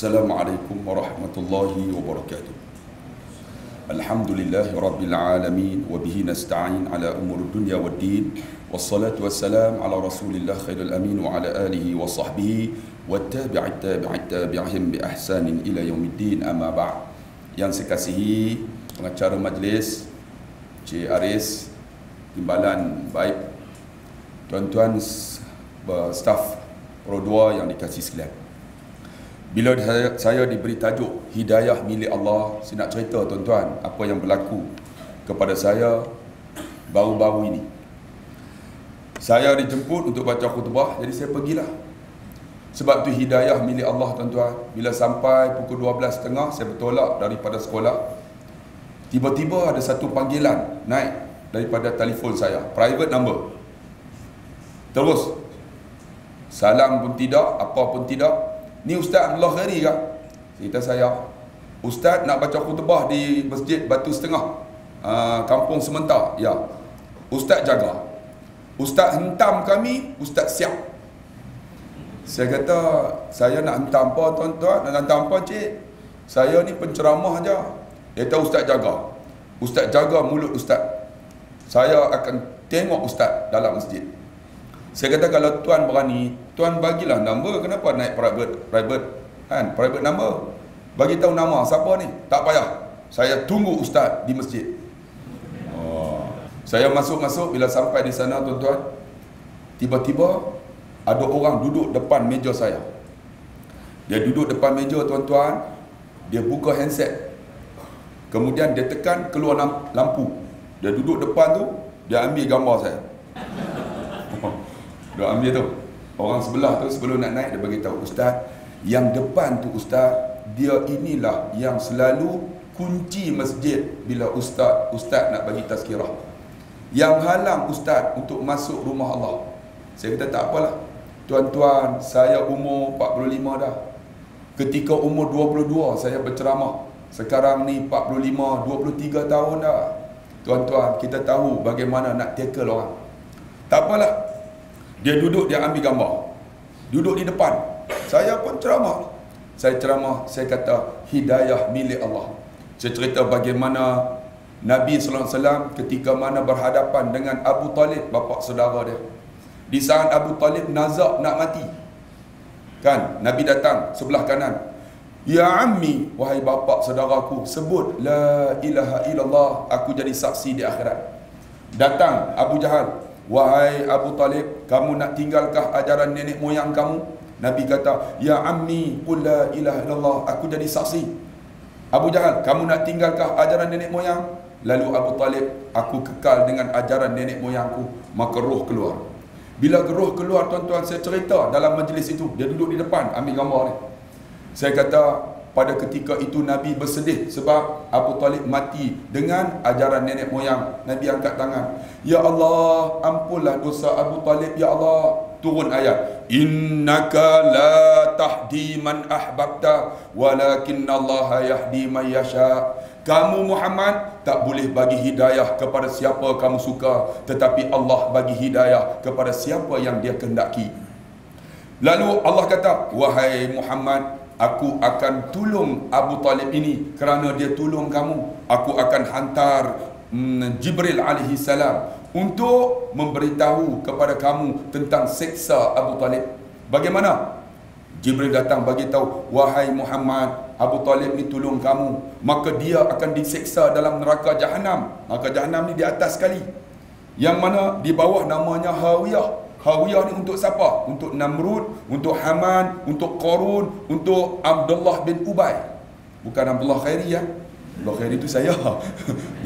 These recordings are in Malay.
Assalamualaikum warahmatullahi wabarakatuh. Alhamdulillahi rabbil alamin wa bihi nasta'in ala umur dunya waddin. Wassalatu wassalam ala Rasulillah khairil amin wa ala alihi wa sahbihi wattabi'it tabi'ihim bi ihsanin ila yaumiddin, amma ba'd. Yang saya kasihi pengacara majlis, Cik Aris, timbalan baik, tuan-tuan staf Pro 2 yang dikasihi sekalian. Bila saya diberi tajuk hidayah milik Allah, saya nak cerita tuan-tuan apa yang berlaku kepada saya baru-baru ini. Saya dijemput untuk baca khutbah, jadi saya pergilah. Sebab tu hidayah milik Allah tuan-tuan. Bila sampai pukul 12.30 saya bertolak daripada sekolah. Tiba-tiba ada satu panggilan naik daripada telefon saya, private number. Terus salam pun tidak, apa pun tidak. Ni Ustaz Abdullah Khairi kah? Cerita saya, Ustaz nak baca khutbah di Masjid Batu Setengah, Kampung Sementar. Ya, Ustaz jaga. Ustaz hentam kami, Ustaz siap. Saya kata, saya nak hentam apa tuan-tuan? Nak hentam apa cik? Saya ni penceramah je. Dia tahu Ustaz jaga. Ustaz jaga mulut Ustaz. Saya akan tengok Ustaz dalam masjid. Saya kata, kalau tuan berani, tuan bagilah number. Kenapa naik private number? Bagi tahu nama siapa ni. Tak payah, saya tunggu Ustaz di masjid. Saya masuk. Bila sampai di sana tuan-tuan, tiba-tiba ada orang duduk depan meja saya. Dia duduk depan meja tuan-tuan, dia buka handset, kemudian dia tekan keluar lampu. Dia duduk depan tu, dia ambil gambar saya. Dia ambil tu. Orang sebelah tu sebelum nak naik dia bagi tahu, Ustaz, yang depan tu Ustaz, dia inilah yang selalu kunci masjid bila Ustaz nak bagi tazkirah. Yang halang Ustaz untuk masuk rumah Allah. Saya kata tak apalah. Tuan-tuan, saya umur 45 dah. Ketika umur 22 saya berceramah. Sekarang ni 45, 23 tahun dah. Tuan-tuan, kita tahu bagaimana nak tackle orang. Tak apalah. Dia duduk, dia ambil gambar. Duduk di depan. Saya pun ceramah. Saya ceramah, saya kata hidayah milik Allah. Saya cerita bagaimana Nabi SAW ketika mana berhadapan dengan Abu Talib, bapa saudara dia. Di saat Abu Talib nazak nak mati, kan, Nabi datang sebelah kanan. Ya ammi, wahai bapa saudaraku, sebut la ilaha illallah, aku jadi saksi di akhirat. Datang Abu Jahal. Wahai Abu Talib, kamu nak tinggalkah ajaran nenek moyang kamu? Nabi kata, ya ammi, qul la ilaha illallah, aku jadi saksi. Abu Jahal, kamu nak tinggalkah ajaran nenek moyang? Lalu Abu Talib, aku kekal dengan ajaran nenek moyangku. Maka roh keluar. Bila roh keluar tuan-tuan, saya cerita dalam majlis itu. Dia duduk di depan, ambil gambar ni. Saya kata, pada ketika itu Nabi bersedih sebab Abu Talib mati dengan ajaran nenek moyang. Nabi angkat tangan, ya Allah, ampunlah dosa Abu Talib, ya Allah. Turun ayat, innaka la tahdi man ahbabta walakinallaha yahdi man yasha. Kamu Muhammad tak boleh bagi hidayah kepada siapa kamu suka, tetapi Allah bagi hidayah kepada siapa yang dia kehendaki. Lalu Allah kata, wahai Muhammad, aku akan tolong Abu Talib ini kerana dia tolong kamu. Aku akan hantar Jibril alaihi salam untuk memberitahu kepada kamu tentang seksa Abu Talib. Bagaimana? Jibril datang bagi tahu, wahai Muhammad, Abu Talib ni tolong kamu, maka dia akan diseksa dalam neraka Jahannam. Neraka Jahannam ni di atas sekali, yang mana di bawah namanya Hawiyah. Hawiyah ni untuk siapa? Untuk Namrud, untuk Haman, untuk Qarun, untuk Abdullah bin Ubay. Bukan Abdullah Khairi ya. Abdullah Khairi itu saya.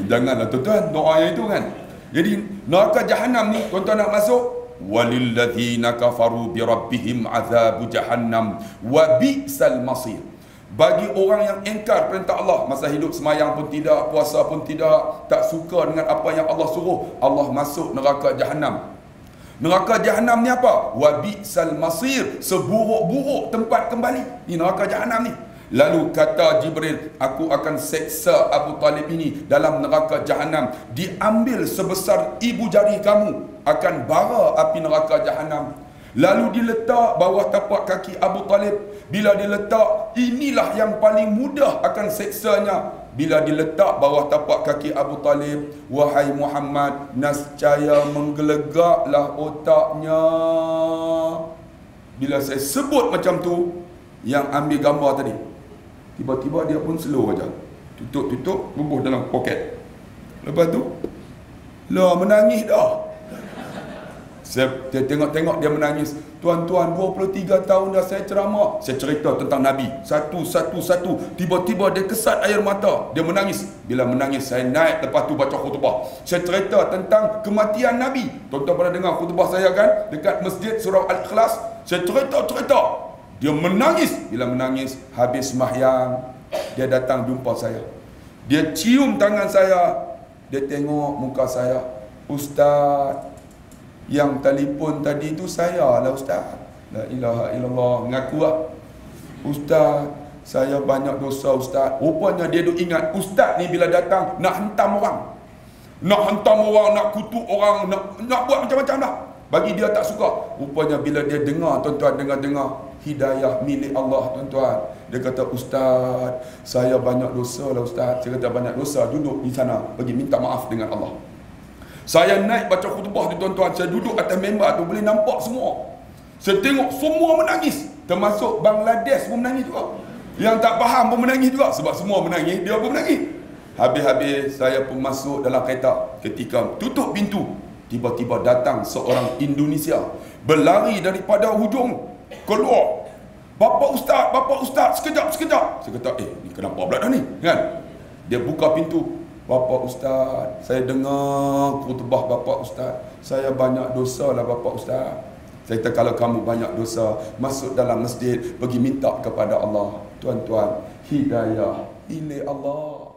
Janganlah tuan-tuan, doa yang itu kan. Jadi neraka Jahannam ni tuan-tuan nak masuk, walilladzina kafaru bi rabbihim azabu jahannam wa bi'sal masir. Bagi orang yang engkar perintah Allah, masa hidup semayang pun tidak, puasa pun tidak, tak suka dengan apa yang Allah suruh, Allah masuk neraka Jahannam. Neraka Jahannam ni apa? Wa bi'sal masir, seburuk-buruk tempat kembali. Ni neraka Jahannam ni. Lalu kata Jibril, aku akan seksa Abu Talib ini dalam neraka Jahannam. Diambil sebesar ibu jari kamu, akan bara api neraka Jahannam. Lalu diletak bawah tapak kaki Abu Talib. Bila diletak, inilah yang paling mudah akan seksanya. Bila diletak bawah tapak kaki Abu Talib, wahai Muhammad, nascaya menggelegaklah otaknya. Bila saya sebut macam tu, yang ambil gambar tadi, tiba-tiba dia pun slow aja. Tutup, bubuh dalam poket. Lepas tu, lah menangis dah. Saya tengok dia menangis. Tuan-tuan, 23 tahun dah saya ceramah. Saya cerita tentang Nabi. Satu. Tiba-tiba dia kesat air mata. Dia menangis. Bila menangis, saya naik lepas tu baca khutbah. Saya cerita tentang kematian Nabi. Tuan-tuan pernah dengar khutbah saya kan? Dekat masjid surah Al-Ikhlas. Saya cerita. Dia menangis. Bila menangis, habis sembahyang, dia datang jumpa saya. Dia cium tangan saya. Dia tengok muka saya. Ustaz, yang telefon tadi tu saya lah Ustaz. La ilaha illallah. Mengaku lah, Ustaz, saya banyak dosa Ustaz. Rupanya dia duk ingat Ustaz ni bila datang nak hentam orang, nak kutuk orang, nak buat macam-macam dah. Bagi dia tak suka. Rupanya bila dia dengar, tuan-tuan, dengar hidayah milik Allah, tuan-tuan. Dia kata, Ustaz, saya banyak dosa lah Ustaz. Saya kata, banyak dosa, duduk di sana bagi minta maaf dengan Allah. Saya naik baca khutbah tu, tuan-tuan. Saya duduk atas member tu, boleh nampak semua. Saya tengok semua menangis. Termasuk Bangladesh pun menangis juga. Yang tak faham pun menangis juga. Sebab semua menangis, dia pun menangis. Habis-habis saya pun masuk dalam kereta. Ketika tutup pintu, tiba-tiba datang seorang Indonesia, berlari daripada hujung keluar. Bapak Ustaz, sekejap. Saya kata, ni kenapa pula dah ni? Kan? Dia buka pintu. Bapak Ustaz, saya dengar khutbah Bapak Ustaz. Saya banyak dosa lah Bapak Ustaz. Saya kata, kalau kamu banyak dosa, masuk dalam masjid, pergi minta kepada Allah. Tuan-tuan, hidayah milik Allah.